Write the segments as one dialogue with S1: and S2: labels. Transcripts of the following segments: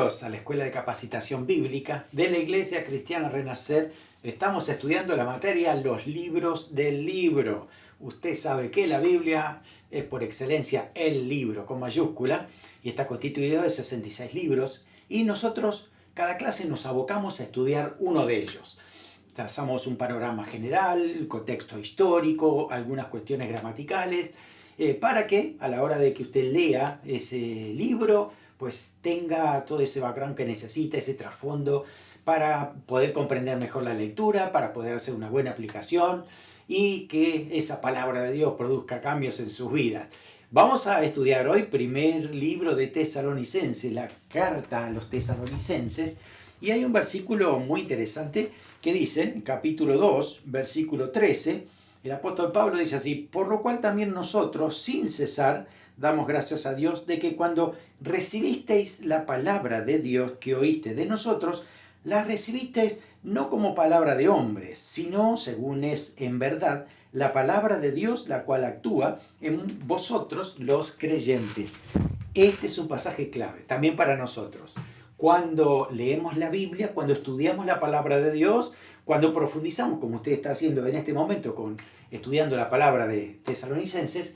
S1: Bienvenidos a la Escuela de Capacitación Bíblica de la Iglesia Cristiana Renacer. Estamos estudiando la materia Los libros del libro. Usted sabe que la Biblia es por excelencia el libro con mayúscula y está constituido de 66 libros y nosotros cada clase nos abocamos a estudiar uno de ellos. Trazamos un panorama general, contexto histórico, algunas cuestiones gramaticales, para que a la hora de que usted lea ese libro pues tenga todo ese background que necesita, ese trasfondo para poder comprender mejor la lectura, para poder hacer una buena aplicación y que esa palabra de Dios produzca cambios en sus vidas. Vamos a estudiar hoy primer libro de Tesalonicenses, la carta a los tesalonicenses, y hay un versículo muy interesante que dice, en capítulo 2, versículo 13, el apóstol Pablo dice así: por lo cual también nosotros, sin cesar, damos gracias a Dios de que cuando recibisteis la palabra de Dios que oíste de nosotros, la recibisteis no como palabra de hombres, sino, según es en verdad, la palabra de Dios, la cual actúa en vosotros los creyentes. Este es un pasaje clave, también para nosotros. Cuando leemos la Biblia, cuando estudiamos la palabra de Dios, cuando profundizamos, como usted está haciendo en este momento, estudiando la palabra de Tesalonicenses,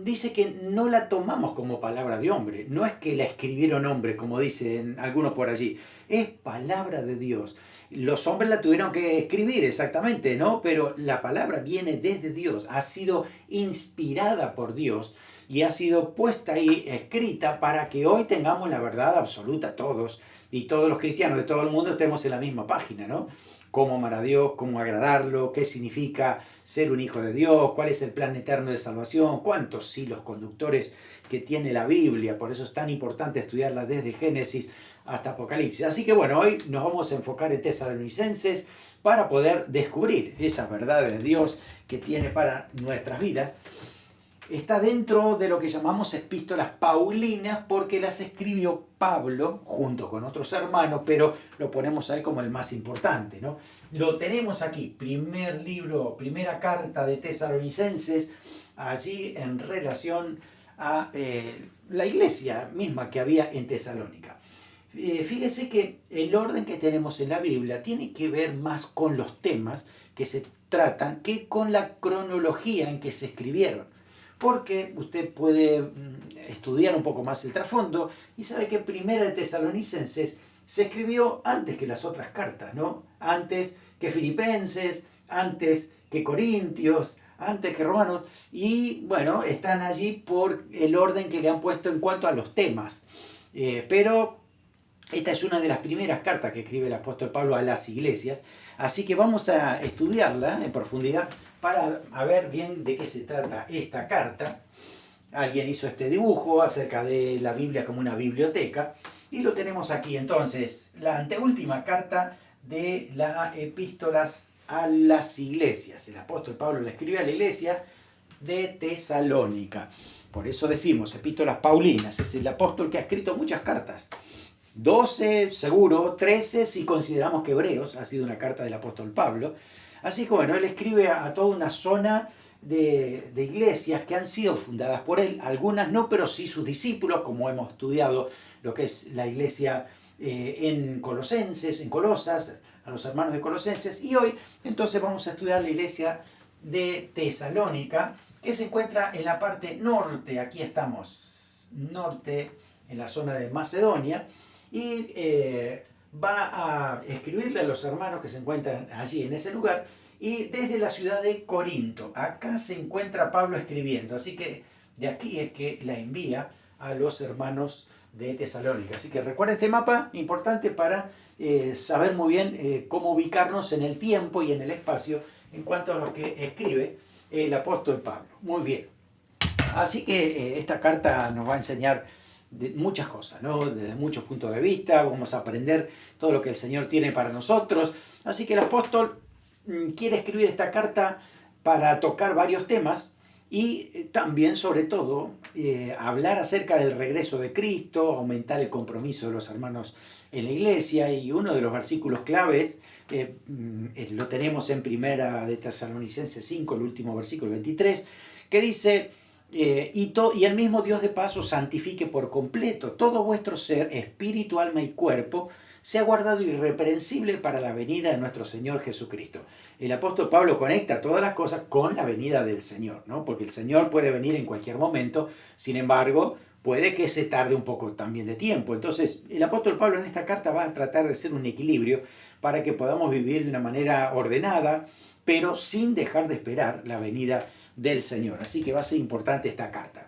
S1: dice que no la tomamos como palabra de hombre. No es que la escribieron hombres, como dicen algunos por allí. Es palabra de Dios. Los hombres la tuvieron que escribir, exactamente, ¿no? Pero la palabra viene desde Dios. Ha sido inspirada por Dios y ha sido puesta ahí, escrita, para que hoy tengamos la verdad absoluta todos. Y todos los cristianos de todo el mundo estemos en la misma página, ¿no? Cómo amar a Dios, cómo agradarlo, qué significa ser un hijo de Dios, cuál es el plan eterno de salvación, cuántos hilos conductores que tiene la Biblia. Por eso es tan importante estudiarla desde Génesis hasta Apocalipsis. Así que bueno, hoy nos vamos a enfocar en Tesalonicenses para poder descubrir esa verdad de Dios que tiene para nuestras vidas. Está dentro de lo que llamamos epístolas paulinas porque las escribió Pablo junto con otros hermanos, pero lo ponemos a él como el más importante, ¿no? Lo tenemos aquí, primer libro, primera carta de Tesalonicenses, allí en relación a la iglesia misma que había en Tesalónica. Fíjese que el orden que tenemos en la Biblia tiene que ver más con los temas que se tratan que con la cronología en que se escribieron. Porque usted puede estudiar un poco más el trasfondo y sabe que Primera de Tesalonicenses se escribió antes que las otras cartas, ¿no? Antes que Filipenses, antes que Corintios, antes que Romanos, y bueno, están allí por el orden que le han puesto en cuanto a los temas. Pero esta es una de las primeras cartas que escribe el apóstol Pablo a las iglesias, así que vamos a estudiarla en profundidad para ver bien de qué se trata esta carta. Alguien hizo este dibujo acerca de la Biblia como una biblioteca y lo tenemos aquí. Entonces, la anteúltima carta de las epístolas a las iglesias. El apóstol Pablo la escribió a la iglesia de Tesalónica. Por eso decimos epístolas paulinas. Es el apóstol que ha escrito muchas cartas. 12 seguro, 13 si consideramos que Hebreos ha sido una carta del apóstol Pablo. Así que bueno, él escribe a toda una zona de iglesias que han sido fundadas por él, algunas no, pero sí sus discípulos, como hemos estudiado lo que es la iglesia en Colosenses, en Colosas, a los hermanos de Colosenses, y hoy entonces vamos a estudiar la iglesia de Tesalónica, que se encuentra en la parte norte, aquí estamos, norte, en la zona de Macedonia, y va a escribirle a los hermanos que se encuentran allí en ese lugar y desde la ciudad de Corinto. Acá se encuentra Pablo escribiendo, así que de aquí es que la envía a los hermanos de Tesalónica. Así que recuerda este mapa, importante para saber muy bien cómo ubicarnos en el tiempo y en el espacio en cuanto a lo que escribe el apóstol Pablo. Muy bien. Así que esta carta nos va a enseñar de muchas cosas, ¿no? Desde muchos puntos de vista, vamos a aprender todo lo que el Señor tiene para nosotros. Así que el apóstol quiere escribir esta carta para tocar varios temas y también, sobre todo, hablar acerca del regreso de Cristo, aumentar el compromiso de los hermanos en la iglesia, y uno de los versículos claves lo tenemos en Primera de Tesalonicenses 5, el último versículo 23, que dice: y el mismo Dios de paz os santifique por completo. Todo vuestro ser, espíritu, alma y cuerpo, sea guardado irreprensible para la venida de nuestro Señor Jesucristo. El apóstol Pablo conecta todas las cosas con la venida del Señor, ¿no? Porque el Señor puede venir en cualquier momento, sin embargo, puede que se tarde un poco también de tiempo. Entonces, el apóstol Pablo en esta carta va a tratar de hacer un equilibrio para que podamos vivir de una manera ordenada, pero sin dejar de esperar la venida del Señor. Así que va a ser importante esta carta.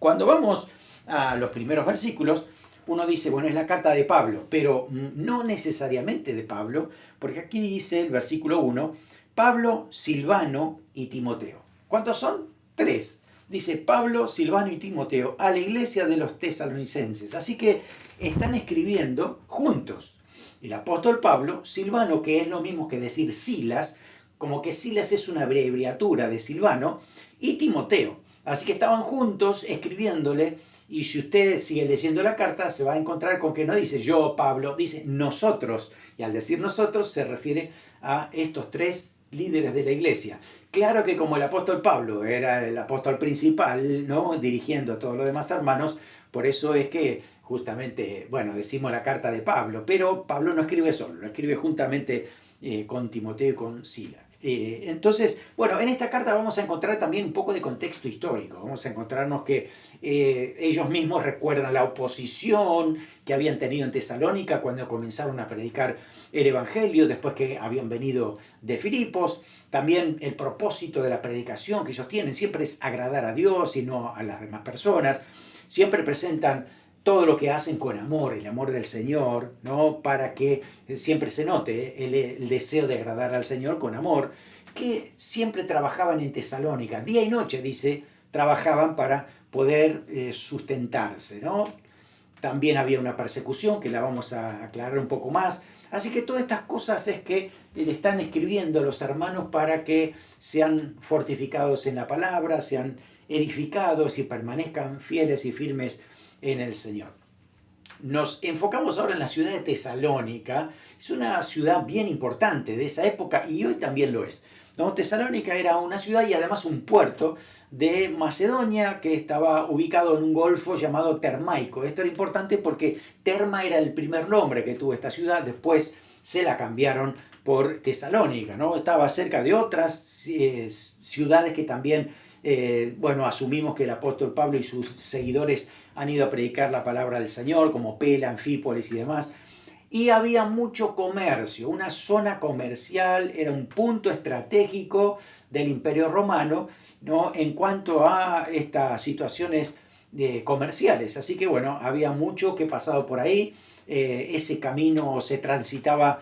S1: Cuando vamos a los primeros versículos, uno dice, bueno, es la carta de Pablo, pero no necesariamente de Pablo, porque aquí dice el versículo 1, Pablo, Silvano y Timoteo. ¿Cuántos son? 3. Dice Pablo, Silvano y Timoteo a la iglesia de los tesalonicenses. Así que están escribiendo juntos. El apóstol Pablo, Silvano, que es lo mismo que decir Silas, como que Silas es una abreviatura de Silvano, y Timoteo. Así que estaban juntos escribiéndole, y si usted sigue leyendo la carta, se va a encontrar con que no dice yo, Pablo, dice nosotros. Y al decir nosotros se refiere a estos 3 líderes de la iglesia. Claro que como el apóstol Pablo era el apóstol principal, ¿no? Dirigiendo a todos los demás hermanos, por eso es que justamente, bueno, decimos la carta de Pablo, pero Pablo no escribe solo, lo escribe juntamente con Timoteo y con Silas. Entonces, bueno, en esta carta vamos a encontrar también un poco de contexto histórico. Vamos a encontrarnos que ellos mismos recuerdan la oposición que habían tenido en Tesalónica cuando comenzaron a predicar el Evangelio, después que habían venido de Filipos. También el propósito de la predicación que ellos tienen siempre es agradar a Dios y no a las demás personas. Siempre presentan todo lo que hacen con amor, el amor del Señor, ¿no? Para que siempre se note el deseo de agradar al Señor con amor, que siempre trabajaban en Tesalónica, día y noche, dice, trabajaban para poder sustentarse, ¿no? También había una persecución, que la vamos a aclarar un poco más. Así que todas estas cosas es que le están escribiendo a los hermanos para que sean fortificados en la palabra, sean edificados y permanezcan fieles y firmes en el Señor. Nos enfocamos ahora en la ciudad de Tesalónica. Es una ciudad bien importante de esa época y hoy también lo es, ¿no? Tesalónica era una ciudad y además un puerto de Macedonia que estaba ubicado en un golfo llamado Termaico. Esto era importante porque Terma era el primer nombre que tuvo esta ciudad, después se la cambiaron por Tesalónica, ¿no? Estaba cerca de otras ciudades que también, bueno, asumimos que el apóstol Pablo y sus seguidores han ido a predicar la palabra del Señor, como Pela, Anfípolis y demás. Y había mucho comercio, una zona comercial, era un punto estratégico del Imperio Romano, ¿no? En cuanto a estas situaciones comerciales. Así que bueno, había mucho que pasaba por ahí, ese camino se transitaba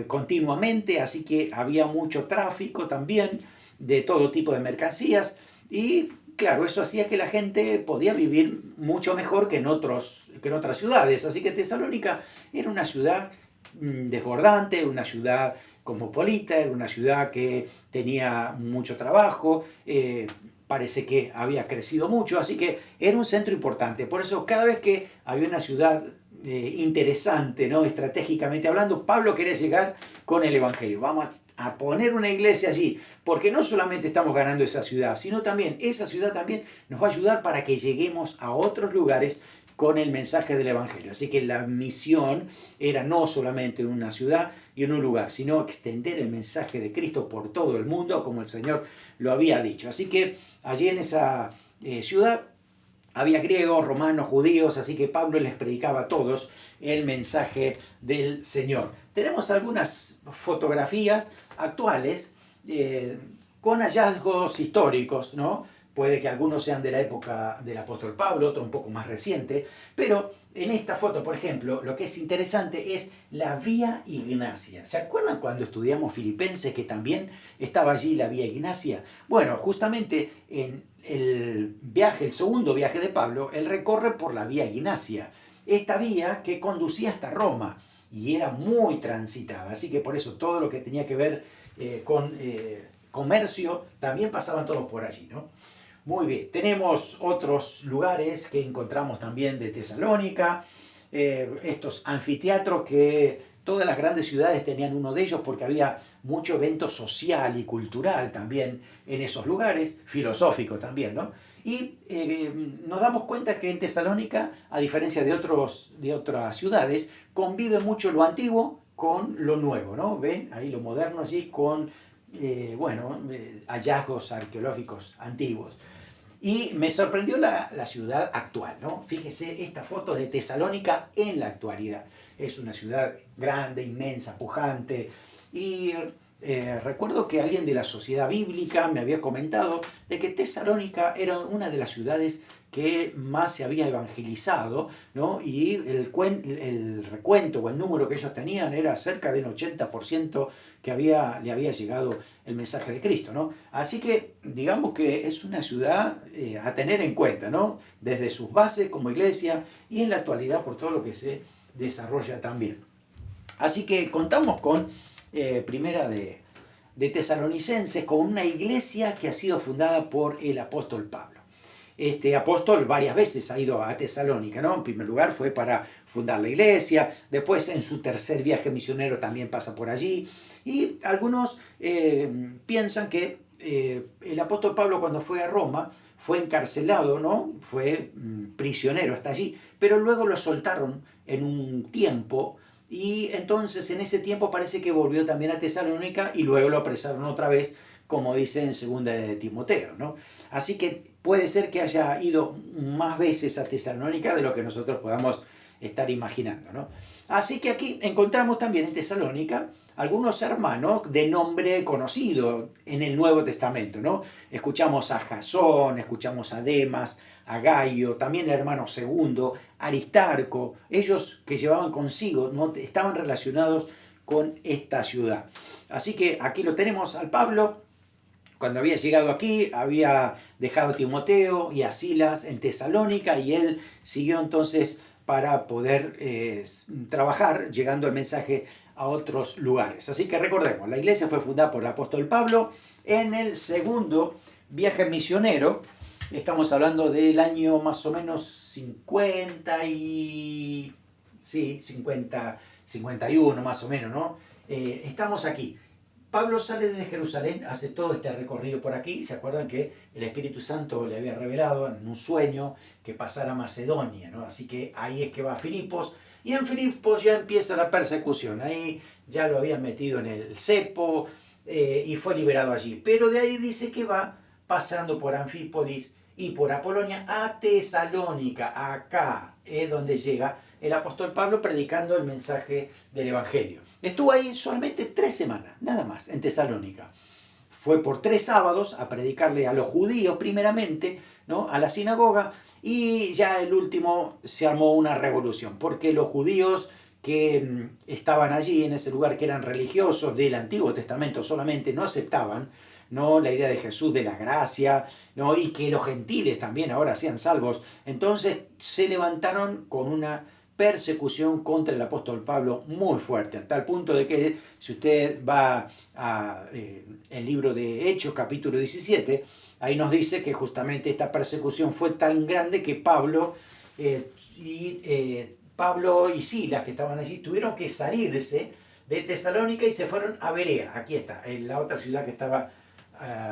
S1: continuamente, así que había mucho tráfico también de todo tipo de mercancías y claro, eso hacía que la gente podía vivir mucho mejor que en otras ciudades. Así que Tesalónica era una ciudad desbordante, una ciudad cosmopolita, era una ciudad que tenía mucho trabajo, parece que había crecido mucho, así que era un centro importante. Por eso cada vez que había una ciudad interesante, ¿no? Estratégicamente hablando, Pablo quería llegar con el Evangelio. Vamos a poner una iglesia allí, porque no solamente estamos ganando esa ciudad, sino también esa ciudad también nos va a ayudar para que lleguemos a otros lugares con el mensaje del Evangelio. Así que la misión era no solamente en una ciudad y en un lugar, sino extender el mensaje de Cristo por todo el mundo, como el Señor lo había dicho. Así que allí en esa ciudad había griegos, romanos, judíos, así que Pablo les predicaba a todos el mensaje del Señor. Tenemos algunas fotografías actuales con hallazgos históricos, ¿no? Puede que algunos sean de la época del apóstol Pablo, otro un poco más reciente, pero en esta foto, por ejemplo, lo que es interesante es la Vía Ignacia. ¿Se acuerdan cuando estudiamos Filipenses que también estaba allí la Vía Ignacia? Bueno, justamente en el segundo viaje de Pablo, él recorre por la Vía Ignacia, esta vía que conducía hasta Roma y era muy transitada, así que por eso todo lo que tenía que ver con comercio también pasaban todos por allí, ¿no? Muy bien, tenemos otros lugares que encontramos también de Tesalónica, estos anfiteatros que todas las grandes ciudades tenían uno de ellos porque había mucho evento social y cultural también en esos lugares, filosófico también, ¿no? Y nos damos cuenta que en Tesalónica, a diferencia de otras ciudades, convive mucho lo antiguo con lo nuevo, ¿no? ¿Ven? Ahí lo moderno allí con, hallazgos arqueológicos antiguos. Y me sorprendió la ciudad actual, ¿no? Fíjese esta foto de Tesalónica en la actualidad. Es una ciudad grande, inmensa, pujante. Y recuerdo que alguien de la Sociedad Bíblica me había comentado de que Tesalónica era una de las ciudades que más se había evangelizado, ¿no? Y el recuento o el número que ellos tenían era cerca del 80% que le había llegado el mensaje de Cristo, ¿no? Así que digamos que es una ciudad a tener en cuenta, ¿no? Desde sus bases como iglesia y en la actualidad por todo lo que se desarrolla también. Así que contamos con Primera de Tesalonicenses, con una iglesia que ha sido fundada por el apóstol Pablo. Este apóstol varias veces ha ido a Tesalónica, ¿no? En primer lugar fue para fundar la iglesia, después en su tercer viaje misionero también pasa por allí, y algunos piensan que el apóstol Pablo cuando fue a Roma fue encarcelado, ¿no? Fue prisionero hasta allí, pero luego lo soltaron en un tiempo, y entonces en ese tiempo parece que volvió también a Tesalónica y luego lo apresaron otra vez, como dice en 2 de Timoteo, ¿no? Así que puede ser que haya ido más veces a Tesalónica de lo que nosotros podamos estar imaginando, ¿no? Así que aquí encontramos también en Tesalónica algunos hermanos de nombre conocido en el Nuevo Testamento, ¿no? Escuchamos a Jasón, escuchamos a Demas, a Gaio, también el hermano segundo, Aristarco, ellos que llevaban consigo, ¿no? Estaban relacionados con esta ciudad. Así que aquí lo tenemos al Pablo. Cuando había llegado aquí, había dejado a Timoteo y a Silas en Tesalónica y él siguió entonces para poder trabajar, llegando el mensaje a otros lugares. Así que recordemos, la iglesia fue fundada por el apóstol Pablo en el segundo viaje misionero. Estamos hablando del año más o menos 51 más o menos, ¿no? Estamos aquí. Pablo sale desde Jerusalén, hace todo este recorrido por aquí. ¿Se acuerdan que el Espíritu Santo le había revelado en un sueño que pasara a Macedonia, ¿no? Así que ahí es que va a Filipos. Y en Filipos ya empieza la persecución. Ahí ya lo habían metido en el cepo y fue liberado allí. Pero de ahí dice que va pasando por Anfípolis y por Apolonia a Tesalónica. Acá es donde llega el apóstol Pablo predicando el mensaje del Evangelio. Estuvo ahí solamente 3 semanas, nada más, en Tesalónica. Fue por 3 sábados a predicarle a los judíos primeramente, ¿no? A la sinagoga, y ya el último se armó una revolución, porque los judíos que estaban allí en ese lugar, que eran religiosos del Antiguo Testamento solamente, no aceptaban, ¿no? La idea de Jesús, de la gracia, ¿no? Y que los gentiles también ahora sean salvos. Entonces se levantaron con una persecución contra el apóstol Pablo muy fuerte, a tal punto de que si usted va al libro de Hechos capítulo 17, ahí nos dice que justamente esta persecución fue tan grande que Pablo y Silas, que estaban allí, tuvieron que salirse de Tesalónica y se fueron a Berea. Aquí está, en la otra ciudad que estaba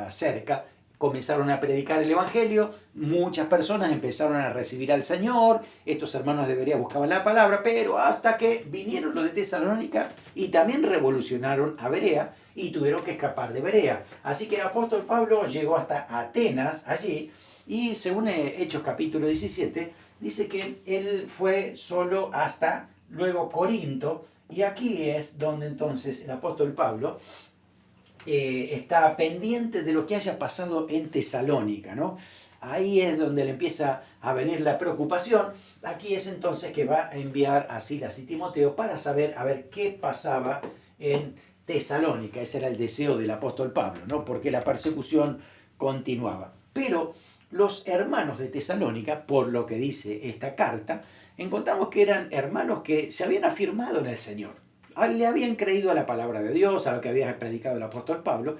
S1: cerca. Comenzaron a predicar el Evangelio, muchas personas empezaron a recibir al Señor, estos hermanos de Berea buscaban la palabra, pero hasta que vinieron los de Tesalónica y también revolucionaron a Berea y tuvieron que escapar de Berea. Así que el apóstol Pablo llegó hasta Atenas allí y según Hechos capítulo 17, dice que él fue solo hasta luego Corinto, y aquí es donde entonces el apóstol Pablo está pendiente de lo que haya pasado en Tesalónica, ¿no? Ahí es donde le empieza a venir la preocupación. Aquí es entonces que va a enviar a Silas y Timoteo para saber a ver qué pasaba en Tesalónica. Ese era el deseo del apóstol Pablo, ¿no? Porque la persecución continuaba. Pero los hermanos de Tesalónica, por lo que dice esta carta, encontramos que eran hermanos que se habían afirmado en el Señor. Le habían creído a la palabra de Dios, a lo que había predicado el apóstol Pablo,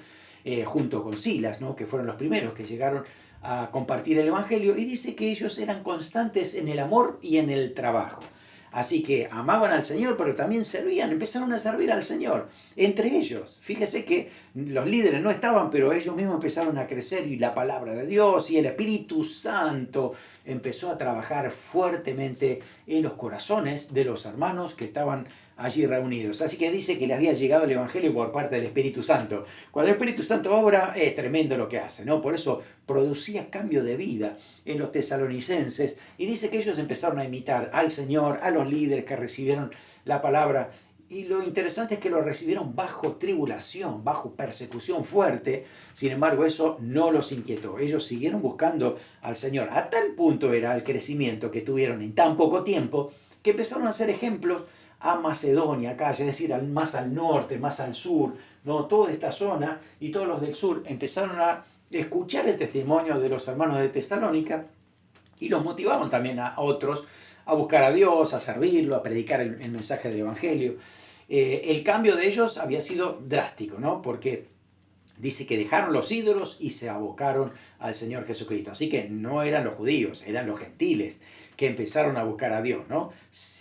S1: junto con Silas, ¿no? Que fueron los primeros que llegaron a compartir el Evangelio, y dice que ellos eran constantes en el amor y en el trabajo. Así que amaban al Señor, pero también servían, empezaron a servir al Señor entre ellos. Fíjese que los líderes no estaban, pero ellos mismos empezaron a crecer y la palabra de Dios y el Espíritu Santo empezó a trabajar fuertemente en los corazones de los hermanos que estaban allí reunidos. Así que dice que le había llegado el Evangelio por parte del Espíritu Santo. Cuando el Espíritu Santo obra, es tremendo lo que hace, ¿no? Por eso producía cambio de vida en los tesalonicenses y dice que ellos empezaron a imitar al Señor, a los líderes que recibieron la palabra. Y lo interesante es que lo recibieron bajo tribulación, bajo persecución fuerte. Sin embargo, eso no los inquietó. Ellos siguieron buscando al Señor. A tal punto era el crecimiento que tuvieron en tan poco tiempo que empezaron a hacer ejemplos a Macedonia, acá, es decir, más al norte, más al sur, ¿no? Toda esta zona y todos los del sur empezaron a escuchar el testimonio de los hermanos de Tesalónica y los motivaron también a otros a buscar a Dios, a servirlo, a predicar el mensaje del Evangelio. El cambio de ellos había sido drástico, ¿no? Porque dice que dejaron los ídolos y se abocaron al Señor Jesucristo. Así que no eran los judíos, eran los gentiles que empezaron a buscar a Dios, ¿no?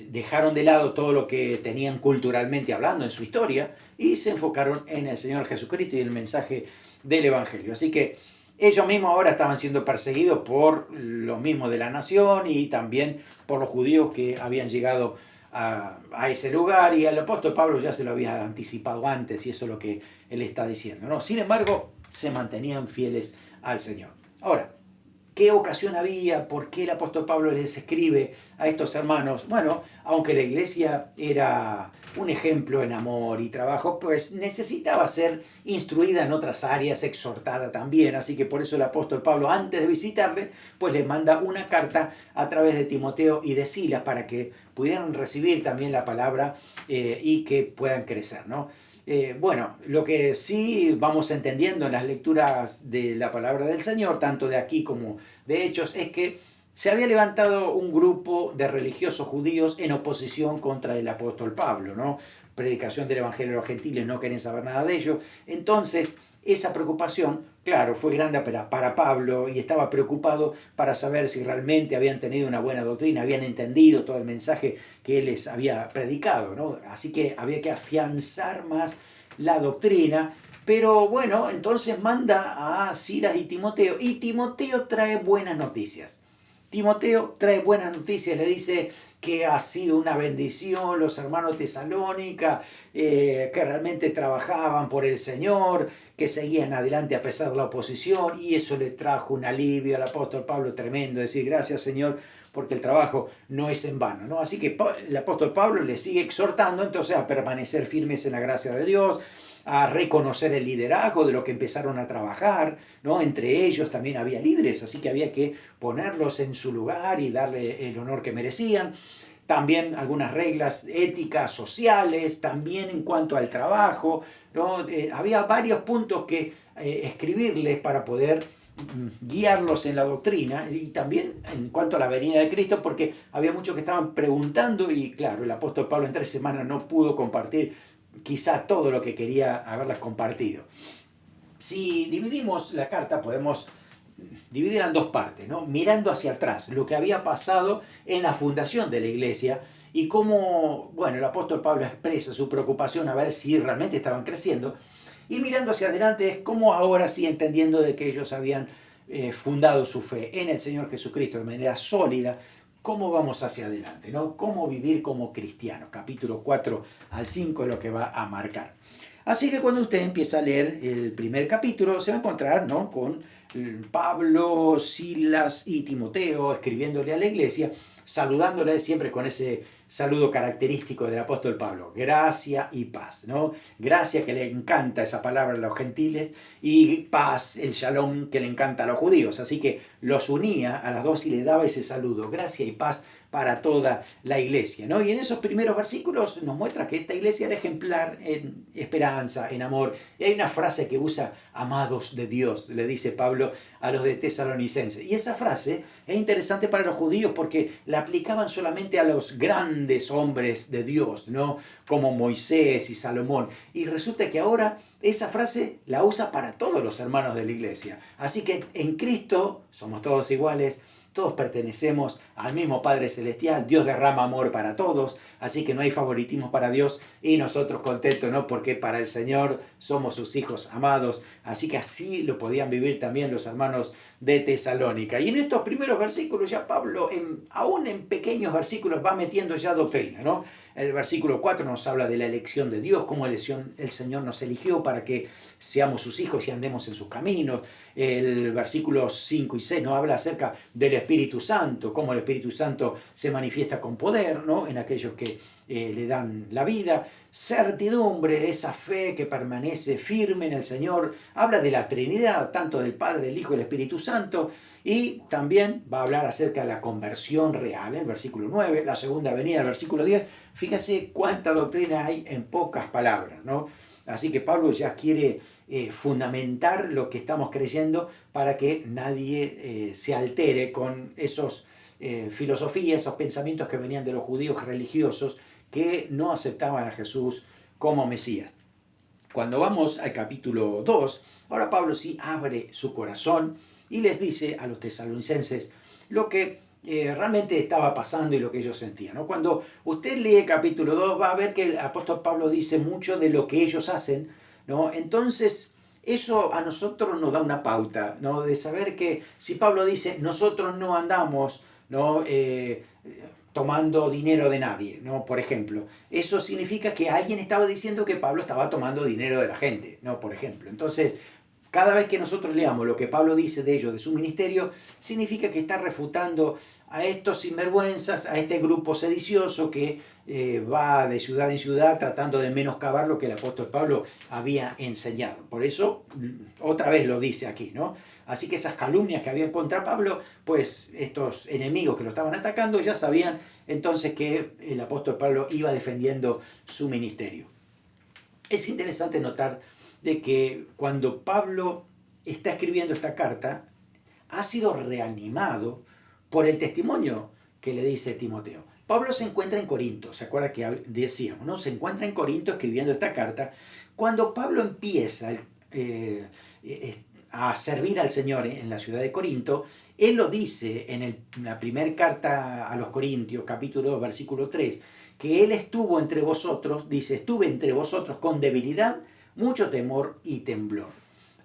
S1: Dejaron de lado todo lo que tenían culturalmente hablando en su historia y se enfocaron en el Señor Jesucristo y el mensaje del Evangelio. Así que ellos mismos ahora estaban siendo perseguidos por los mismos de la nación y también por los judíos que habían llegado a ese lugar, y el apóstol Pablo ya se lo había anticipado antes y eso es lo que él está diciendo, ¿no? Sin embargo, se mantenían fieles al Señor. Ahora, ¿qué ocasión había? ¿Por qué el apóstol Pablo les escribe a estos hermanos? Bueno, aunque la iglesia era un ejemplo en amor y trabajo, pues necesitaba ser instruida en otras áreas, exhortada también. Así que por eso el apóstol Pablo, antes de visitarle, pues les manda una carta a través de Timoteo y de Silas para que pudieran recibir también la palabra y que puedan crecer, ¿no? Bueno, lo que sí vamos entendiendo en las lecturas de la palabra del Señor, tanto de aquí como de Hechos, es que se había levantado un grupo de religiosos judíos en oposición contra el apóstol Pablo, ¿no? Predicación del Evangelio a los gentiles, no querían saber nada de ello. Entonces, esa preocupación, claro, fue grande para Pablo y estaba preocupado para saber si realmente habían tenido una buena doctrina, habían entendido todo el mensaje que él les había predicado, ¿no? Así que había que afianzar más la doctrina. Pero bueno, entonces manda a Silas y Timoteo trae buenas noticias. Timoteo trae buenas noticias, le dice que ha sido una bendición los hermanos de Tesalónica, que realmente trabajaban por el Señor, que seguían adelante a pesar de la oposición, y eso le trajo un alivio al apóstol Pablo tremendo, decir gracias Señor, porque el trabajo no es en vano, ¿no? Así que el apóstol Pablo le sigue exhortando entonces a permanecer firmes en la gracia de Dios, a reconocer el liderazgo de lo que empezaron a trabajar, ¿no? Entre ellos también había líderes, así que había que ponerlos en su lugar y darle el honor que merecían. También algunas reglas éticas, sociales, también en cuanto al trabajo, ¿no? Había varios puntos que escribirles para poder guiarlos en la doctrina y también en cuanto a la venida de Cristo, porque había muchos que estaban preguntando y claro, el apóstol Pablo en 3 semanas no pudo compartir quizá todo lo que quería haberlas compartido. Si dividimos la carta, podemos dividirla en dos partes, ¿no? Mirando hacia atrás, lo que había pasado en la fundación de la iglesia y cómo, bueno, el apóstol Pablo expresa su preocupación a ver si realmente estaban creciendo. Y mirando hacia adelante es cómo ahora sí, entendiendo de que ellos habían fundado su fe en el Señor Jesucristo de manera sólida, cómo vamos hacia adelante, ¿no? Cómo vivir como cristianos. Capítulo 4 al 5 es lo que va a marcar. Así que cuando usted empieza a leer el primer capítulo, se va a encontrar, ¿no?, con Pablo, Silas y Timoteo escribiéndole a la iglesia, saludándole siempre con ese saludo característico del apóstol Pablo, gracia y paz, ¿no? Gracia, que le encanta esa palabra a los gentiles, y paz, el shalom, que le encanta a los judíos. Así que los unía a las dos y le daba ese saludo, gracia y paz para toda la iglesia, ¿no? Y en esos primeros versículos nos muestra que esta iglesia era ejemplar en esperanza, en amor. Y hay una frase que usa, amados de Dios, le dice Pablo a los de Tesalonicenses. Y esa frase es interesante para los judíos porque la aplicaban solamente a los grandes hombres de Dios, ¿no? Como Moisés y Salomón. Y resulta que ahora esa frase la usa para todos los hermanos de la iglesia. Así que en Cristo somos todos iguales, todos pertenecemos al mismo Padre Celestial. Dios derrama amor para todos, así que no hay favoritismo para Dios y nosotros contentos, ¿no? Porque para el Señor somos sus hijos amados, así que así lo podían vivir también los hermanos de Tesalónica. Y en estos primeros versículos ya Pablo, aún en pequeños versículos, va metiendo ya doctrina, ¿no? El versículo 4 nos habla de la elección de Dios, cómo el Señor nos eligió para que seamos sus hijos y andemos en sus caminos. El versículo 5 y 6 nos habla acerca del Espíritu Santo, cómo el Espíritu Santo se manifiesta con poder, ¿no? En aquellos que le dan la vida. Certidumbre, esa fe que permanece firme en el Señor. Habla de la Trinidad, tanto del Padre, el Hijo y el Espíritu Santo. Y también va a hablar acerca de la conversión real, el versículo 9, la segunda venida, el versículo 10. Fíjese cuánta doctrina hay en pocas palabras, ¿no? Así que Pablo ya quiere fundamentar lo que estamos creyendo para que nadie se altere con esos filosofías, esos pensamientos que venían de los judíos religiosos que no aceptaban a Jesús como Mesías. Cuando vamos al capítulo 2, ahora Pablo sí abre su corazón y les dice a los tesalonicenses lo que realmente estaba pasando y lo que ellos sentían, ¿no? Cuando usted lee el capítulo 2 va a ver que el apóstol Pablo dice mucho de lo que ellos hacen, ¿no? Entonces eso a nosotros nos da una pauta, ¿no? De saber que si Pablo dice nosotros no andamos, ¿no? Tomando dinero de nadie, ¿no? Por ejemplo, eso significa que alguien estaba diciendo que Pablo estaba tomando dinero de la gente, ¿no? Por ejemplo, entonces cada vez que nosotros leamos lo que Pablo dice de ellos, de su ministerio, significa que está refutando a estos sinvergüenzas, a este grupo sedicioso que va de ciudad en ciudad tratando de menoscabar lo que el apóstol Pablo había enseñado. Por eso, otra vez lo dice aquí, ¿no? Así que esas calumnias que había contra Pablo, pues estos enemigos que lo estaban atacando ya sabían entonces que el apóstol Pablo iba defendiendo su ministerio. Es interesante notar de que cuando Pablo está escribiendo esta carta, ha sido reanimado por el testimonio que le dice Timoteo. Pablo se encuentra en Corinto, ¿se acuerda que decíamos, ¿no? Se encuentra en Corinto escribiendo esta carta. Cuando Pablo empieza a servir al Señor en la ciudad de Corinto, él lo dice en la primera carta a los Corintios, capítulo 2, versículo 3, que él estuvo entre vosotros, dice, estuve entre vosotros con debilidad, mucho temor y temblor.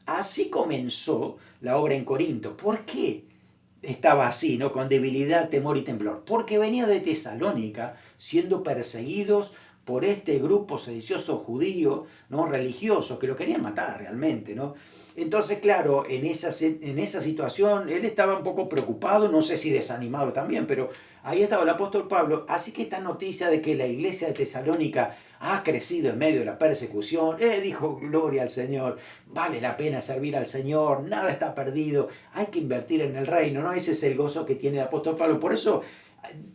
S1: Así comenzó la obra en Corinto. ¿Por qué estaba así, ¿no? Con debilidad, temor y temblor? Porque venía de Tesalónica siendo perseguidos por este grupo sedicioso judío, ¿no? Religioso, que lo querían matar realmente, ¿no? Entonces, claro, en esa situación él estaba un poco preocupado, no sé si desanimado también, pero ahí estaba el apóstol Pablo. Así que esta noticia de que la iglesia de Tesalónica ha crecido en medio de la persecución, dijo, gloria al Señor, vale la pena servir al Señor, nada está perdido, hay que invertir en el reino, ¿no? Ese es el gozo que tiene el apóstol Pablo. Por eso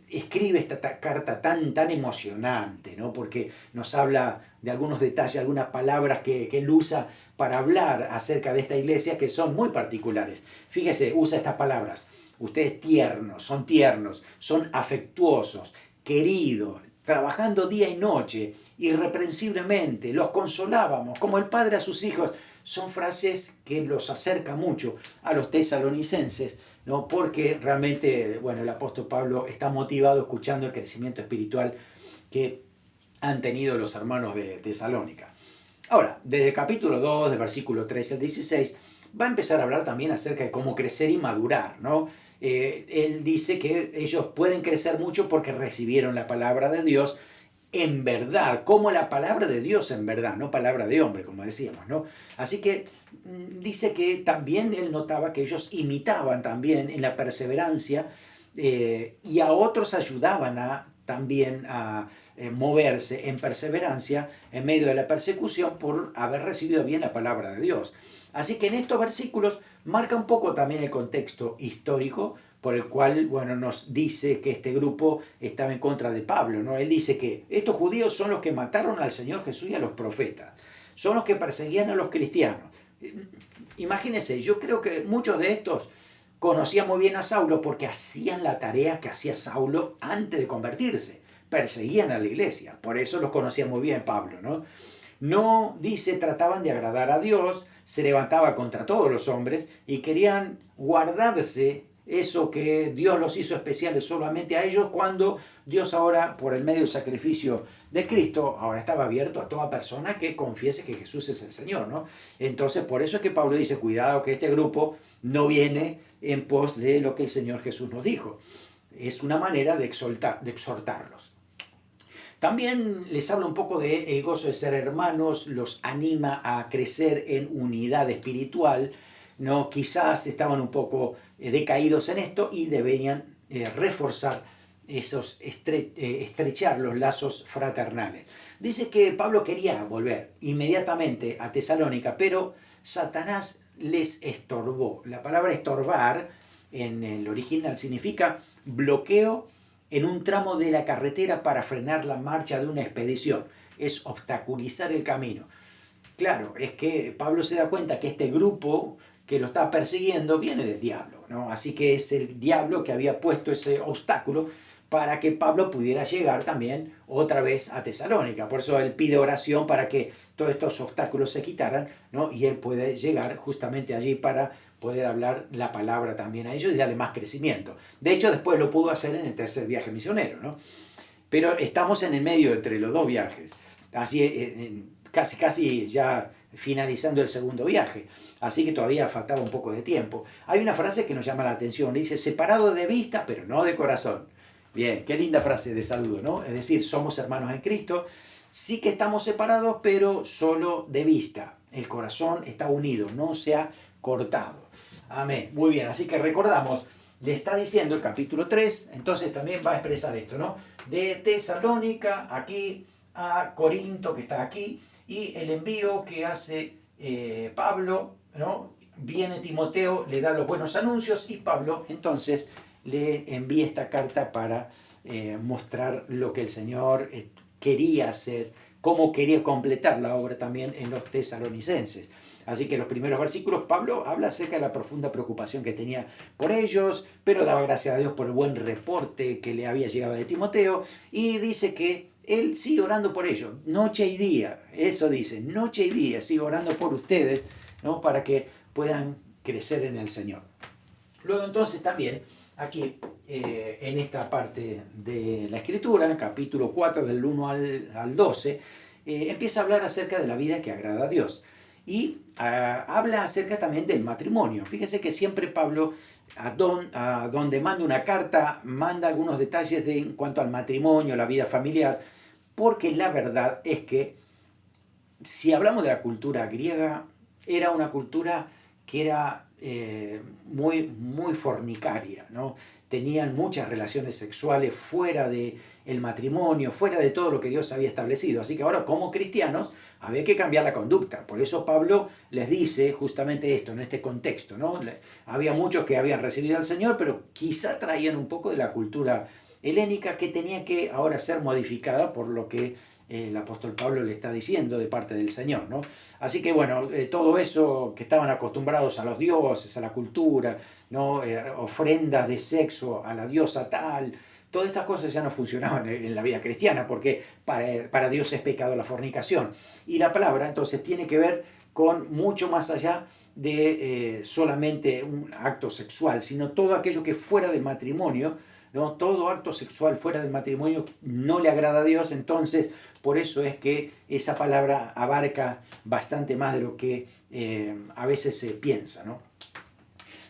S1: escribe esta carta tan emocionante, ¿no? Porque nos habla de algunos detalles, algunas palabras que él usa para hablar acerca de esta iglesia que son muy particulares. Fíjese, usa estas palabras. Ustedes tiernos, son afectuosos, queridos, trabajando día y noche, irreprensiblemente, los consolábamos, como el padre a sus hijos. Son frases que los acercan mucho a los tesalonicenses, ¿no? Porque realmente, bueno, el apóstol Pablo está motivado escuchando el crecimiento espiritual que han tenido los hermanos de Tesalónica. Ahora, desde el capítulo 2, del versículo 13 al 16, va a empezar a hablar también acerca de cómo crecer y madurar, ¿no? Él dice que ellos pueden crecer mucho porque recibieron la palabra de Dios en verdad, como la palabra de Dios en verdad, no palabra de hombre, como decíamos, ¿no? Así que dice que también él notaba que ellos imitaban también en la perseverancia y a otros ayudaban también a moverse en perseverancia en medio de la persecución por haber recibido bien la palabra de Dios. Así que en estos versículos marca un poco también el contexto histórico por el cual, bueno, nos dice que este grupo estaba en contra de Pablo, ¿no? Él dice que estos judíos son los que mataron al Señor Jesús y a los profetas, son los que perseguían a los cristianos. Imagínense, yo creo que muchos de estos conocían muy bien a Saulo porque hacían la tarea que hacía Saulo antes de convertirse, perseguían a la iglesia, por eso los conocía muy bien Pablo, ¿no? No, dice, trataban de agradar a Dios, se levantaba contra todos los hombres y querían guardarse eso que Dios los hizo especiales solamente a ellos, cuando Dios ahora, por el medio del sacrificio de Cristo, ahora estaba abierto a toda persona que confiese que Jesús es el Señor, ¿no? Entonces, por eso es que Pablo dice, cuidado que este grupo no viene en pos de lo que el Señor Jesús nos dijo. Es una manera de exhortarlos. También les habla un poco de el gozo de ser hermanos, los anima a crecer en unidad espiritual, ¿no? Quizás estaban un poco decaídos en esto y deberían reforzar estrechar los lazos fraternales. Dice que Pablo quería volver inmediatamente a Tesalónica, pero Satanás les estorbó. La palabra estorbar en el original significa bloqueo en un tramo de la carretera para frenar la marcha de una expedición. Es obstaculizar el camino. Claro, es que Pablo se da cuenta que este grupo que lo está persiguiendo viene del diablo, ¿no? Así que es el diablo que había puesto ese obstáculo para que Pablo pudiera llegar también otra vez a Tesalónica. Por eso él pide oración para que todos estos obstáculos se quitaran, ¿no? Y él puede llegar justamente allí para poder hablar la palabra también a ellos y darle más crecimiento. De hecho, después lo pudo hacer en el tercer viaje misionero, ¿no? Pero estamos en el medio entre los dos viajes, así casi ya finalizando el segundo viaje, así que todavía faltaba un poco de tiempo. Hay una frase que nos llama la atención, dice, separado de vista, pero no de corazón. Bien, qué linda frase de saludo, ¿no? Es decir, somos hermanos en Cristo, sí que estamos separados, pero solo de vista. El corazón está unido, no se ha cortado. Amén. Muy bien, así que recordamos, le está diciendo el capítulo 3, entonces también va a expresar esto, ¿no? De Tesalónica aquí a Corinto, que está aquí, y el envío que hace Pablo, ¿no? Viene Timoteo, le da los buenos anuncios y Pablo entonces le envía esta carta para mostrar lo que el Señor quería hacer, cómo quería completar la obra también en los tesalonicenses. Así que en los primeros versículos Pablo habla acerca de la profunda preocupación que tenía por ellos, pero daba gracias a Dios por el buen reporte que le había llegado de Timoteo y dice que él sigue orando por ellos, noche y día, eso dice, noche y día sigue orando por ustedes, ¿no? Para que puedan crecer en el Señor. Luego entonces también, aquí en esta parte de la Escritura, en capítulo 4 del 1 al 12, empieza a hablar acerca de la vida que agrada a Dios. Y habla acerca también del matrimonio. Fíjese que siempre Pablo, a donde manda una carta, manda algunos detalles en cuanto al matrimonio, la vida familiar, porque la verdad es que si hablamos de la cultura griega, era una cultura que era muy fornicaria, ¿no? Tenían muchas relaciones sexuales fuera del matrimonio, fuera de todo lo que Dios había establecido. Así que ahora, como cristianos, había que cambiar la conducta. Por eso Pablo les dice justamente esto, en este contexto, ¿no? Había muchos que habían recibido al Señor, pero quizá traían un poco de la cultura helénica que tenía que ahora ser modificada por lo que el apóstol Pablo le está diciendo de parte del Señor, ¿no? Así que bueno, todo eso que estaban acostumbrados a los dioses, a la cultura, ¿no? Ofrendas de sexo a la diosa tal, todas estas cosas ya no funcionaban en la vida cristiana, porque para Dios es pecado la fornicación. Y la palabra entonces tiene que ver con mucho más allá de solamente un acto sexual, sino todo aquello que fuera del matrimonio, ¿no? Todo acto sexual fuera del matrimonio no le agrada a Dios, entonces por eso es que esa palabra abarca bastante más de lo que a veces se piensa, ¿no?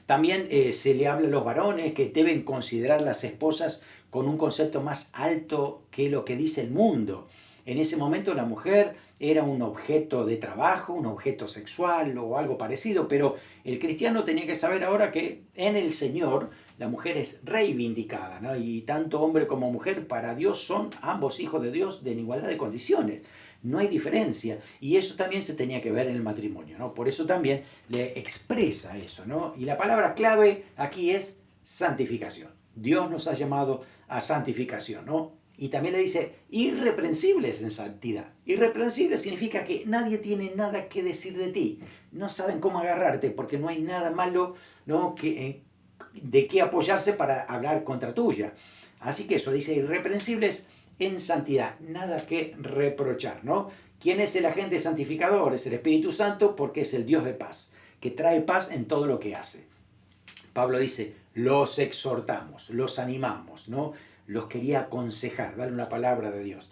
S1: También se le habla a los varones que deben considerar las esposas con un concepto más alto que lo que dice el mundo. En ese momento la mujer era un objeto de trabajo, un objeto sexual o algo parecido, pero el cristiano tenía que saber ahora que en el Señor la mujer es reivindicada, ¿no? Y tanto hombre como mujer para Dios son ambos hijos de Dios en igualdad de condiciones. No hay diferencia. Y eso también se tenía que ver en el matrimonio, ¿no? Por eso también le expresa eso, ¿no? Y la palabra clave aquí es santificación. Dios nos ha llamado a santificación, ¿no? Y también le dice irreprensibles en santidad. Irreprensible significa que nadie tiene nada que decir de ti. No saben cómo agarrarte porque no hay nada malo, ¿no? de qué apoyarse para hablar contra tuya. Así que eso dice irreprensibles en santidad, nada que reprochar, ¿no? ¿Quién es el agente santificador? Es el Espíritu Santo porque es el Dios de paz, que trae paz en todo lo que hace. Pablo dice, los exhortamos, los animamos, ¿no? Los quería aconsejar, darle una palabra de Dios.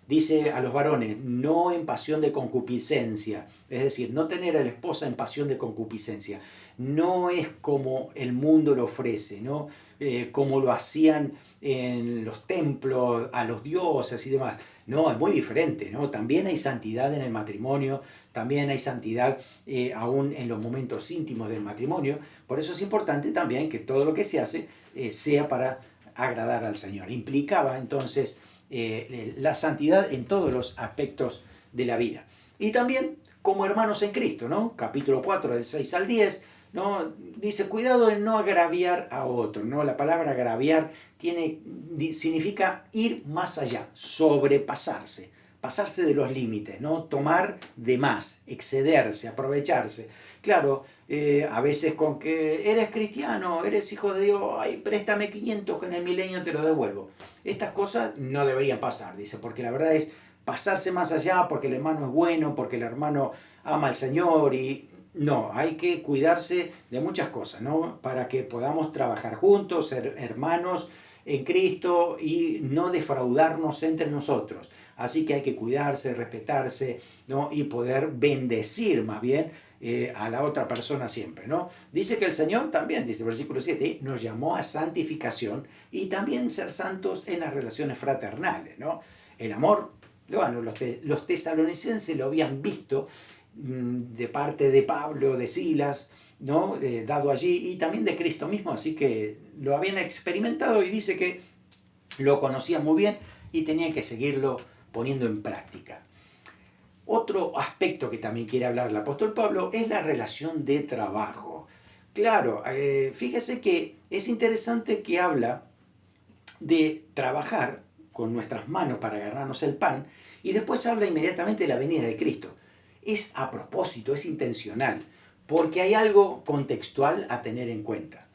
S1: Dice a los varones, no en pasión de concupiscencia, es decir, no tener a la esposa en pasión de concupiscencia. No es como el mundo lo ofrece, ¿no? Como lo hacían en los templos, a los dioses y demás. No, es muy diferente, ¿no? También hay santidad en el matrimonio, también hay santidad aún en los momentos íntimos del matrimonio. Por eso es importante también que todo lo que se hace sea para agradar al Señor. Implicaba entonces la santidad en todos los aspectos de la vida. Y también como hermanos en Cristo, ¿no? Capítulo 4, del 6 al 10, ¿no? Dice, cuidado en no agraviar a otro, ¿no? La palabra agraviar significa ir más allá, sobrepasarse, pasarse de los límites, ¿no? Tomar de más, excederse, aprovecharse. Claro, a veces con que eres cristiano, eres hijo de Dios, ay, préstame 500 que en el milenio te lo devuelvo. Estas cosas no deberían pasar, dice, porque la verdad es pasarse más allá porque el hermano es bueno, porque el hermano ama al Señor y no, hay que cuidarse de muchas cosas, ¿no? Para que podamos trabajar juntos, ser hermanos en Cristo y no defraudarnos entre nosotros. Así que hay que cuidarse, respetarse, ¿no? Y poder bendecir más bien a la otra persona siempre, ¿no? Dice que el Señor también, dice el versículo 7, nos llamó a santificación y también ser santos en las relaciones fraternales, ¿no? El amor, bueno, los tesalonicenses lo habían visto de parte de Pablo, de Silas, ¿no? Dado allí, y también de Cristo mismo, así que lo habían experimentado y dice que lo conocían muy bien y tenían que seguirlo poniendo en práctica. Otro aspecto que también quiere hablar el apóstol Pablo es la relación de trabajo. Claro, fíjese que es interesante que habla de trabajar con nuestras manos para ganarnos el pan y después habla inmediatamente de la venida de Cristo. Es a propósito, es intencional, porque hay algo contextual a tener en cuenta.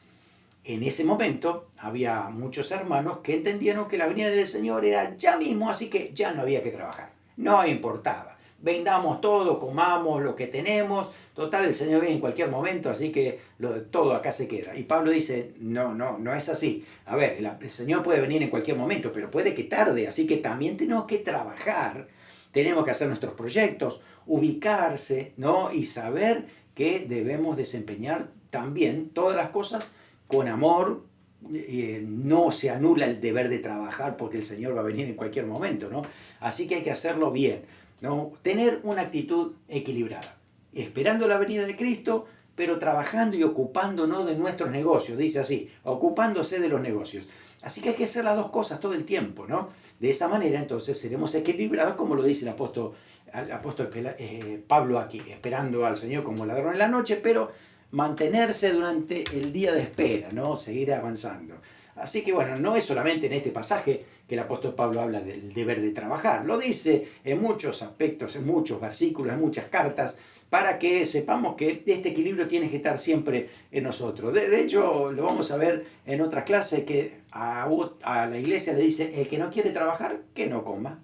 S1: En ese momento había muchos hermanos que entendieron que la venida del Señor era ya mismo, así que ya no había que trabajar. No importaba. Vendamos todo, comamos lo que tenemos. Total, el Señor viene en cualquier momento, así que todo acá se queda. Y Pablo dice, no es así. A ver, el Señor puede venir en cualquier momento, pero puede que tarde, así que también tenemos que trabajar. Tenemos que hacer nuestros proyectos, ubicarse, ¿no? Y saber que debemos desempeñar también todas las cosas con amor. No se anula el deber de trabajar porque el Señor va a venir en cualquier momento, ¿no? Así que hay que hacerlo bien, ¿no? Tener una actitud equilibrada, esperando la venida de Cristo, pero trabajando y ocupándonos de nuestros negocios, dice así, ocupándose de los negocios. Así que hay que hacer las dos cosas todo el tiempo, ¿no? De esa manera entonces seremos equilibrados, como lo dice el apóstol Pablo aquí, esperando al Señor como ladrón en la noche, pero mantenerse durante el día de espera, ¿no? Seguir avanzando. Así que bueno, no es solamente en este pasaje que el apóstol Pablo habla del deber de trabajar, lo dice en muchos aspectos, en muchos versículos, en muchas cartas, para que sepamos que este equilibrio tiene que estar siempre en nosotros. De hecho, lo vamos a ver en otra clase, que a la iglesia le dice, el que no quiere trabajar, que no coma.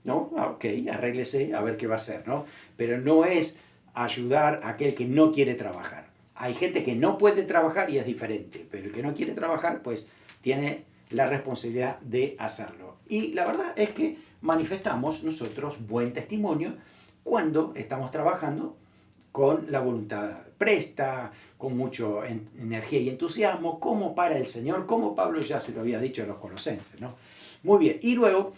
S1: ¿No? Ok, arréglese a ver qué va a hacer, ¿no? Pero no es ayudar a aquel que no quiere trabajar. Hay gente que no puede trabajar y es diferente, pero el que no quiere trabajar, pues tiene la responsabilidad de hacerlo. Y la verdad es que manifestamos nosotros buen testimonio cuando estamos trabajando con la voluntad presta, con mucha energía y entusiasmo, como para el Señor, como Pablo ya se lo había dicho a los colosenses, ¿no? Muy bien, y luego,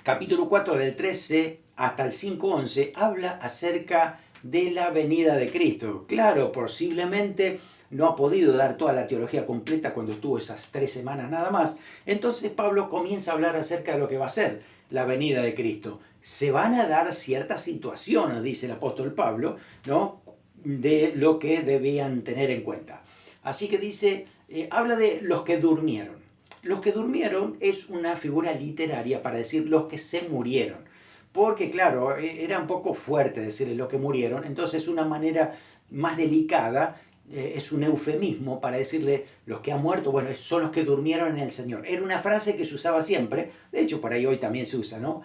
S1: capítulo 4 del 13 hasta el 5:11, habla acerca de la venida de Cristo. Claro, posiblemente no ha podido dar toda la teología completa cuando estuvo esas 3 semanas nada más. Entonces Pablo comienza a hablar acerca de lo que va a ser la venida de Cristo. Se van a dar ciertas situaciones, dice el apóstol Pablo, ¿no? De lo que debían tener en cuenta. Así que dice, habla de los que durmieron. Los que durmieron es una figura literaria para decir los que se murieron. Porque claro, era un poco fuerte decirle los que murieron, entonces una manera más delicada, es un eufemismo para decirle los que han muerto, bueno, son los que durmieron en el Señor. Era una frase que se usaba siempre, de hecho por ahí hoy también se usa, ¿no?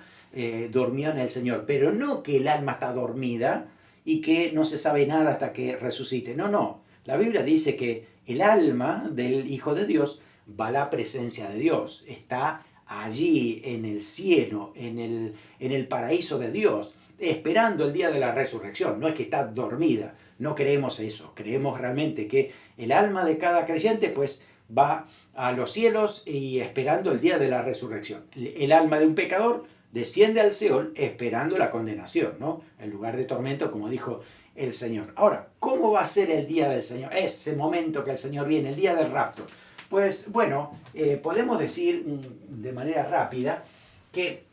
S1: Durmió en el Señor, pero no que el alma está dormida y que no se sabe nada hasta que resucite, no. La Biblia dice que el alma del Hijo de Dios va a la presencia de Dios, está allí en el cielo, en el paraíso de Dios, esperando el día de la resurrección. No es que está dormida, no creemos eso, creemos realmente que el alma de cada creyente pues va a los cielos y esperando el día de la resurrección. El alma de un pecador desciende al Seol esperando la condenación, ¿no? En lugar de tormento, como dijo el Señor. Ahora, ¿cómo va a ser el día del Señor? Ese momento que el Señor viene, el día del rapto. Pues bueno, podemos decir de manera rápida que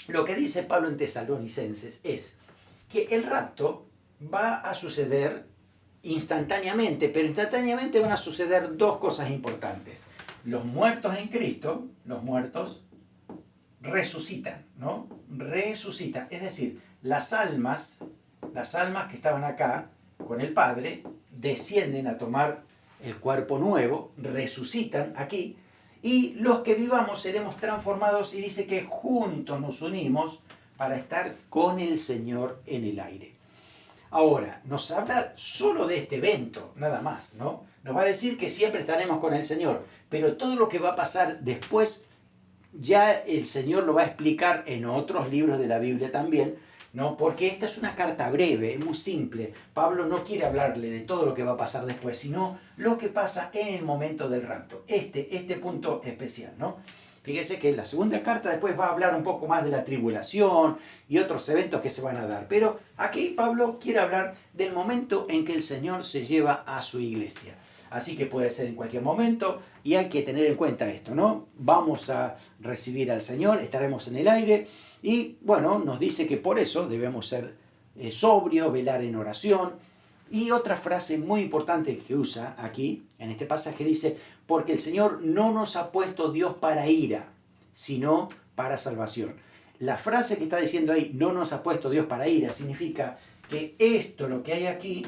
S1: lo que dice Pablo en Tesalonicenses es que el rapto va a suceder instantáneamente, pero instantáneamente van a suceder dos cosas importantes. Los muertos en Cristo, los muertos resucitan, ¿no? Resucitan, es decir, las almas que estaban acá con el Padre descienden a tomar el cuerpo nuevo, resucitan aquí, y los que vivamos seremos transformados, y dice que juntos nos unimos para estar con el Señor en el aire. Ahora, nos habla solo de este evento, nada más, ¿no? Nos va a decir que siempre estaremos con el Señor, pero todo lo que va a pasar después, ya el Señor lo va a explicar en otros libros de la Biblia también, ¿no? Porque esta es una carta breve, es muy simple. Pablo no quiere hablarle de todo lo que va a pasar después, sino lo que pasa en el momento del rapto. Este punto especial, ¿no? Fíjese que la segunda carta después va a hablar un poco más de la tribulación y otros eventos que se van a dar. Pero aquí Pablo quiere hablar del momento en que el Señor se lleva a su iglesia. Así que puede ser en cualquier momento y hay que tener en cuenta esto, ¿no? Vamos a recibir al Señor, estaremos en el aire y, bueno, nos dice que por eso debemos ser sobrios, velar en oración. Y otra frase muy importante que usa aquí, en este pasaje, dice, porque el Señor no nos ha puesto Dios para ira, sino para salvación. La frase que está diciendo ahí, no nos ha puesto Dios para ira, significa que esto, lo que hay aquí,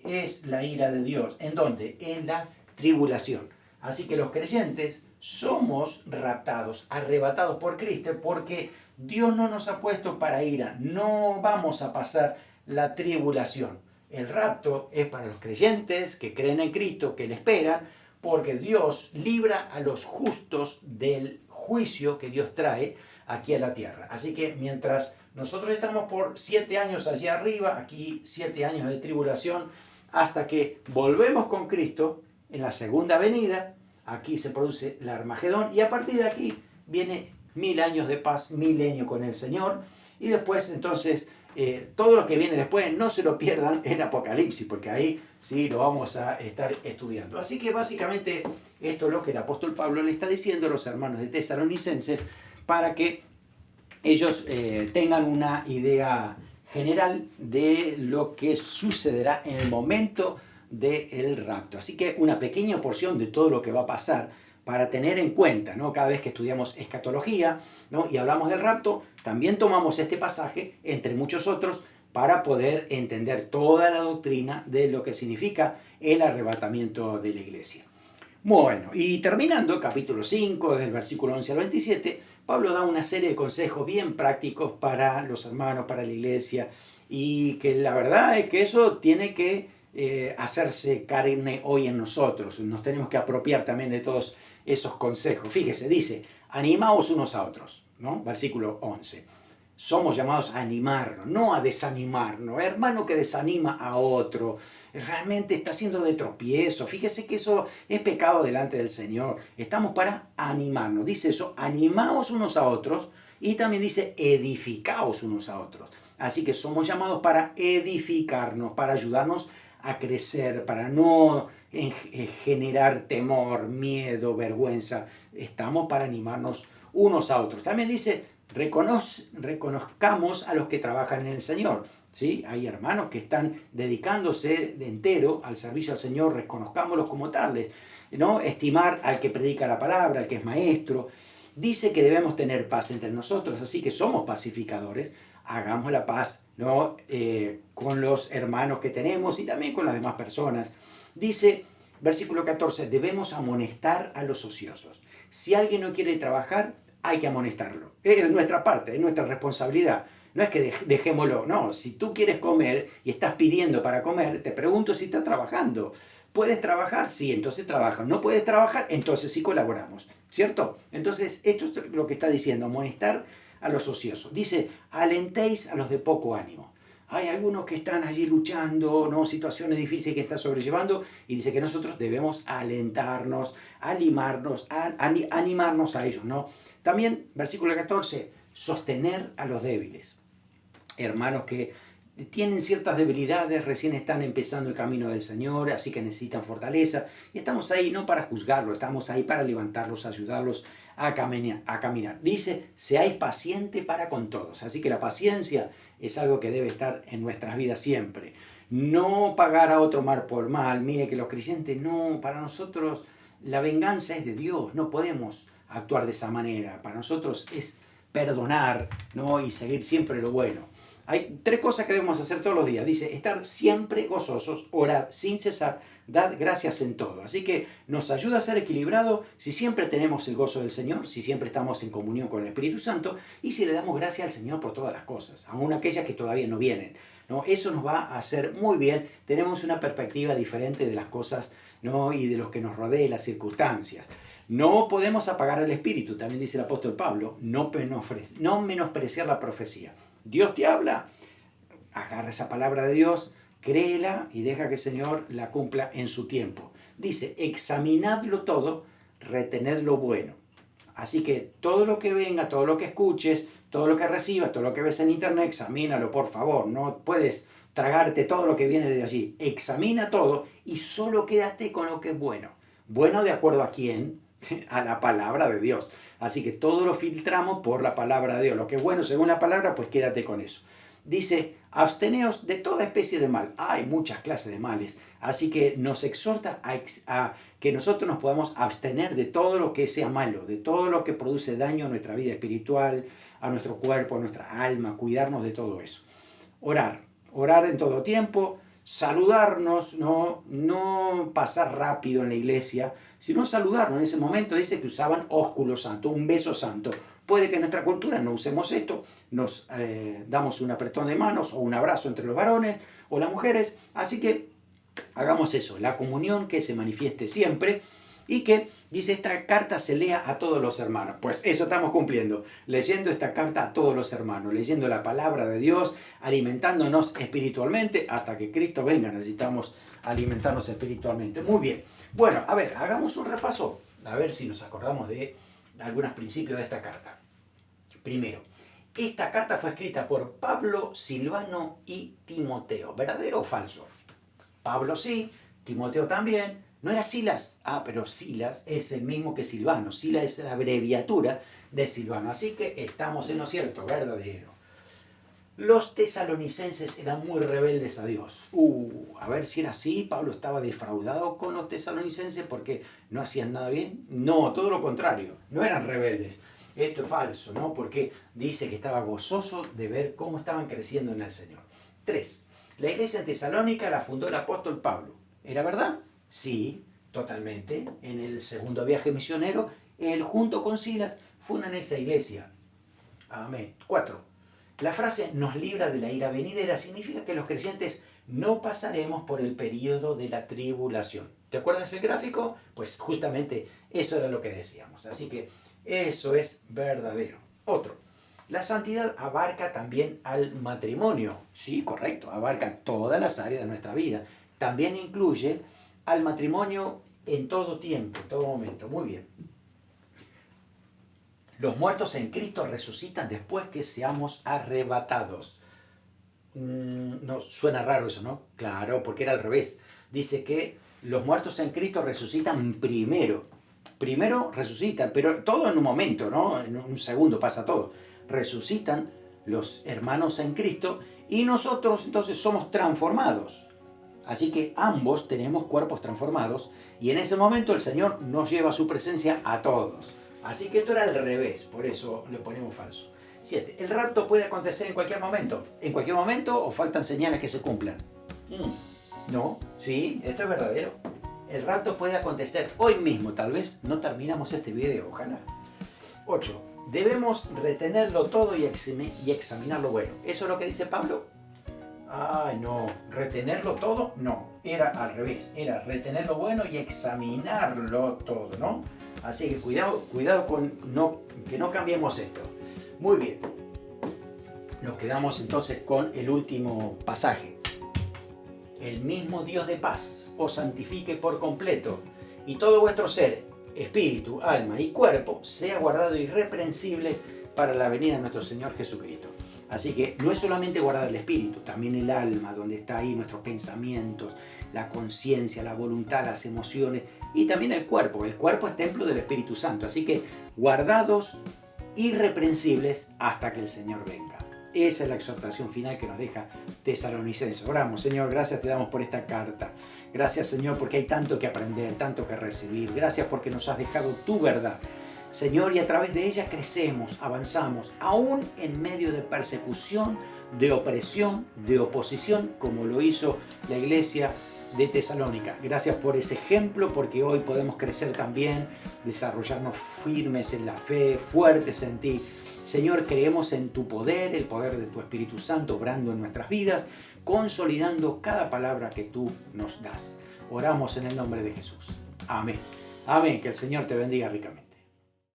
S1: es la ira de Dios. ¿En dónde? En la tribulación. Así que los creyentes somos raptados, arrebatados por Cristo, porque Dios no nos ha puesto para ira. No vamos a pasar la tribulación. El rapto es para los creyentes que creen en Cristo, que le esperan, porque Dios libra a los justos del juicio que Dios trae aquí a la tierra. Así que mientras nosotros estamos por 7 años allá arriba, aquí 7 años de tribulación, hasta que volvemos con Cristo en la segunda venida, aquí se produce el Armagedón, y a partir de aquí viene 1000 años de paz, milenio con el Señor, y después entonces todo lo que viene después no se lo pierdan en Apocalipsis, porque ahí sí lo vamos a estar estudiando. Así que básicamente esto es lo que el apóstol Pablo le está diciendo a los hermanos de Tesalonicenses para que ellos tengan una idea general de lo que sucederá en el momento del rapto. Así que una pequeña porción de todo lo que va a pasar para tener en cuenta, ¿no? Cada vez que estudiamos escatología, ¿no? Y hablamos del rapto, también tomamos este pasaje, entre muchos otros, para poder entender toda la doctrina de lo que significa el arrebatamiento de la iglesia. Bueno, y terminando, capítulo 5, del versículo 11 al 27, Pablo da una serie de consejos bien prácticos para los hermanos, para la iglesia, y que la verdad es que eso tiene que hacerse carne hoy en nosotros. Nos tenemos que apropiar también de todos esos consejos. Fíjese, dice, animaos unos a otros, ¿no? Versículo 11. Somos llamados a animarnos, no a desanimarnos. Hermano que desanima a otro, realmente está siendo de tropiezo. Fíjese que eso es pecado delante del Señor. Estamos para animarnos. Dice eso, animaos unos a otros, y también dice edificaos unos a otros. Así que somos llamados para edificarnos, para ayudarnos a crecer, para no generar temor, miedo, vergüenza. Estamos para animarnos unos a otros. También dice, reconozcamos a los que trabajan en el Señor. ¿Sí? Hay hermanos que están dedicándose de entero al servicio al Señor, reconozcámoslos como tales, ¿no? Estimar al que predica la palabra, al que es maestro. Dice que debemos tener paz entre nosotros, así que somos pacificadores. Hagamos la paz, ¿no? Con los hermanos que tenemos y también con las demás personas. Dice, versículo 14, debemos amonestar a los ociosos. Si alguien no quiere trabajar, hay que amonestarlo. Es nuestra parte, es nuestra responsabilidad. No es que dejémoslo, no. Si tú quieres comer y estás pidiendo para comer, te pregunto si estás trabajando. ¿Puedes trabajar? Sí, entonces trabaja. ¿No puedes trabajar? Entonces sí colaboramos, ¿cierto? Entonces, esto es lo que está diciendo, amonestar a los ociosos. Dice, alentéis a los de poco ánimo. Hay algunos que están allí luchando, ¿no? Situaciones difíciles que están sobrellevando, y dice que nosotros debemos alentarnos, animarnos a ellos, ¿no? También, versículo 14, sostener a los débiles. Hermanos que tienen ciertas debilidades, recién están empezando el camino del Señor, así que necesitan fortaleza. Y estamos ahí no para juzgarlos, estamos ahí para levantarlos, ayudarlos a caminar. Dice, seáis pacientes para con todos. Así que la paciencia es algo que debe estar en nuestras vidas siempre. No pagar a otro mal por mal. Mire que los creyentes no, para nosotros la venganza es de Dios, no podemos actuar de esa manera. Para nosotros es perdonar, ¿no? Y seguir siempre lo bueno. Hay 3 cosas que debemos hacer todos los días. Dice, estar siempre gozosos, orad sin cesar, dad gracias en todo. Así que nos ayuda a ser equilibrado si siempre tenemos el gozo del Señor, si siempre estamos en comunión con el Espíritu Santo y si le damos gracias al Señor por todas las cosas, aun aquellas que todavía no vienen, ¿no? Eso nos va a hacer muy bien. Tenemos una perspectiva diferente de las cosas, ¿no? Y de los que nos rodea y las circunstancias. No podemos apagar el Espíritu, también dice el apóstol Pablo, no menospreciar la profecía. Dios te habla, agarra esa palabra de Dios, créela y deja que el Señor la cumpla en su tiempo. Dice, examinadlo todo, retened lo bueno. Así que todo lo que venga, todo lo que escuches, todo lo que recibas, todo lo que ves en internet, examínalo, por favor. No puedes tragarte todo lo que viene de allí. Examina todo y solo quédate con lo que es bueno. Bueno, ¿de acuerdo a quién? A la palabra de Dios. Así que todo lo filtramos por la palabra de Dios. Lo que es bueno según la palabra, pues quédate con eso. Dice, absteneos de toda especie de mal. Hay muchas clases de males. Así que nos exhorta a que nosotros nos podamos abstener de todo lo que sea malo, de todo lo que produce daño a nuestra vida espiritual, a nuestro cuerpo, a nuestra alma, cuidarnos de todo eso. Orar en todo tiempo, saludarnos, no pasar rápido en la iglesia, sino saludarnos. En ese momento dice que usaban ósculo santo, un beso santo. Puede que en nuestra cultura no usemos esto, nos damos un apretón de manos o un abrazo entre los varones o las mujeres, así que hagamos eso, la comunión que se manifieste siempre y que, dice, esta carta se lea a todos los hermanos. Pues eso estamos cumpliendo, leyendo esta carta a todos los hermanos, leyendo la palabra de Dios, alimentándonos espiritualmente, hasta que Cristo venga necesitamos alimentarnos espiritualmente. Muy bien, bueno, a ver, hagamos un repaso, a ver si nos acordamos de algunos principios de esta carta. Primero, esta carta fue escrita por Pablo, Silvano y Timoteo. ¿Verdadero o falso? Pablo sí, Timoteo también. ¿No era Silas? Ah, pero Silas es el mismo que Silvano. Silas es la abreviatura de Silvano. Así que estamos en lo cierto, verdadero. Los tesalonicenses eran muy rebeldes a Dios. A ver si era así. Pablo estaba defraudado con los tesalonicenses porque no hacían nada bien. No, todo lo contrario. No eran rebeldes. Esto es falso, ¿no? Porque dice que estaba gozoso de ver cómo estaban creciendo en el Señor. 3. La iglesia en Tesalónica la fundó el apóstol Pablo. ¿Era verdad? Sí, totalmente. En el segundo viaje misionero, él junto con Silas fundan esa iglesia. Amén. 4. La frase nos libra de la ira venidera significa que los creyentes no pasaremos por el período de la tribulación. ¿Te acuerdas el gráfico? Pues justamente eso era lo que decíamos. Así que eso es verdadero. Otro. La santidad abarca también al matrimonio. Sí, correcto. Abarca todas las áreas de nuestra vida. También incluye al matrimonio en todo tiempo, en todo momento. Muy bien. Los muertos en Cristo resucitan después que seamos arrebatados. No, suena raro eso, ¿no? Claro, porque era al revés. Dice que los muertos en Cristo resucitan primero. Primero resucitan, pero todo en un momento, ¿no? En un segundo pasa todo. Resucitan los hermanos en Cristo y nosotros entonces somos transformados. Así que ambos tenemos cuerpos transformados y en ese momento el Señor nos lleva a su presencia a todos. Así que esto era al revés, por eso le ponemos falso. 7. El rapto puede acontecer en cualquier momento. ¿En cualquier momento o faltan señales que se cumplan? No, sí, esto es verdadero. El rapto puede acontecer hoy mismo, tal vez no terminamos este video, ojalá. 8. Debemos retenerlo todo y examinar lo bueno. ¿Eso es lo que dice Pablo? Ay, no. ¿Retenerlo todo? No. Era al revés. Era retener lo bueno y examinarlo todo, ¿no? Así que cuidado con que no cambiemos esto. Muy bien. Nos quedamos entonces con el último pasaje. El mismo Dios de paz os santifique por completo, y todo vuestro ser, espíritu, alma y cuerpo, sea guardado irreprensible para la venida de nuestro Señor Jesucristo. Así que no es solamente guardar el espíritu, también el alma, donde está ahí nuestros pensamientos, la conciencia, la voluntad, las emociones, y también el cuerpo. El cuerpo es templo del Espíritu Santo, así que guardados irreprensibles hasta que el Señor venga. Esa es la exhortación final que nos deja Tesalonicenses. Oramos, Señor, gracias te damos por esta carta. Gracias, Señor, porque hay tanto que aprender, tanto que recibir. Gracias porque nos has dejado tu verdad. Señor, y a través de ella crecemos, avanzamos, aún en medio de persecución, de opresión, de oposición, como lo hizo la iglesia de Tesalónica. Gracias por ese ejemplo, porque hoy podemos crecer también, desarrollarnos firmes en la fe, fuertes en ti. Señor, creemos en tu poder, el poder de tu Espíritu Santo obrando en nuestras vidas, consolidando cada palabra que tú nos das. Oramos en el nombre de Jesús. Amén. Amén. Que el Señor te bendiga ricamente.